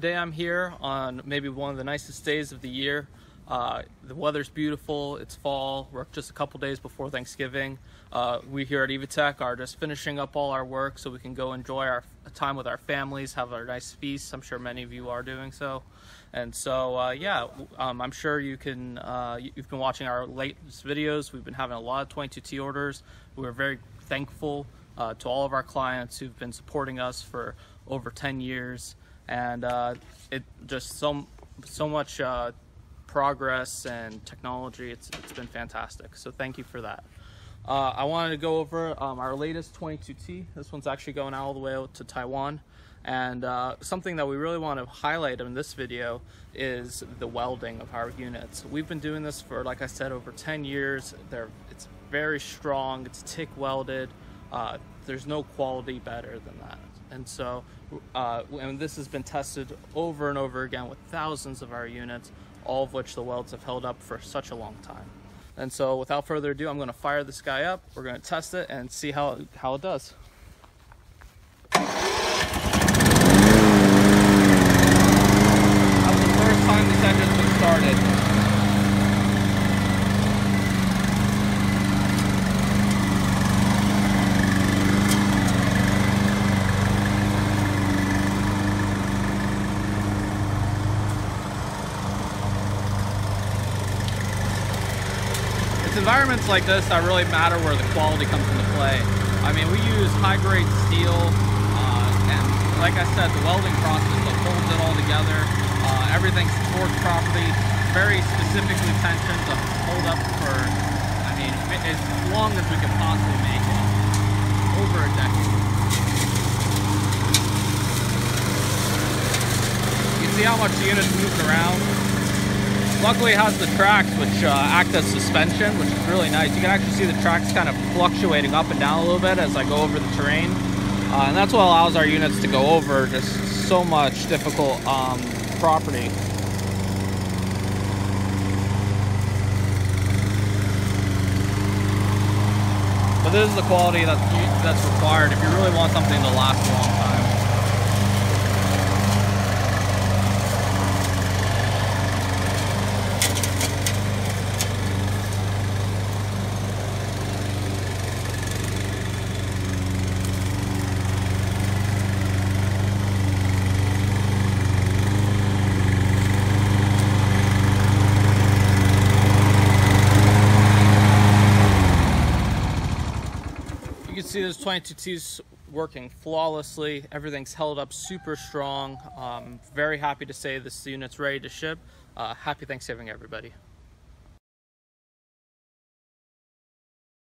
today I'm here on maybe one of the nicest days of the year. The weather's beautiful, it's fall, we're just a couple days before Thanksgiving. We here at Evatech are just finishing up all our work so we can go enjoy our time with our families, have our nice feasts. I'm sure many of you are doing so. And so, I'm sure you've been watching our latest videos. We've been having a lot of 22T orders. We're very thankful to all of our clients who've been supporting us for over 10 years. And it just so much progress and technology. It's been fantastic. So thank you for that. I wanted to go over our latest 22T. This one's actually going all the way out to Taiwan. And something that we really want to highlight in this video is the welding of our units. We've been doing this for, like I said, over 10 years. It's very strong, it's TIG welded. There's no quality better than that. And so, and this has been tested over and over again with thousands of our units, all of which the welds have held up for such a long time. And so without further ado, I'm going to fire this guy up. We're going to test it and see how it does. That's the first time this engine's been started. It's environments like this that really matter where the quality comes into play. I mean, we use high-grade steel, and like I said, the welding process that holds it all together, everything's torque properly, very specifically tensioned to hold up for, I mean, as long as we can possibly make it, over a decade. You see how much the unit's moved around? Luckily it has the tracks which act as suspension, which is really nice. You can actually see the tracks kind of fluctuating up and down a little bit as I go over the terrain. And that's what allows our units to go over just so much difficult property. But this is the quality that's required if you really want something to last a long time. You can see this 22T's working flawlessly. Everything's held up super strong. Very happy to say this unit's ready to ship. Happy Thanksgiving, everybody.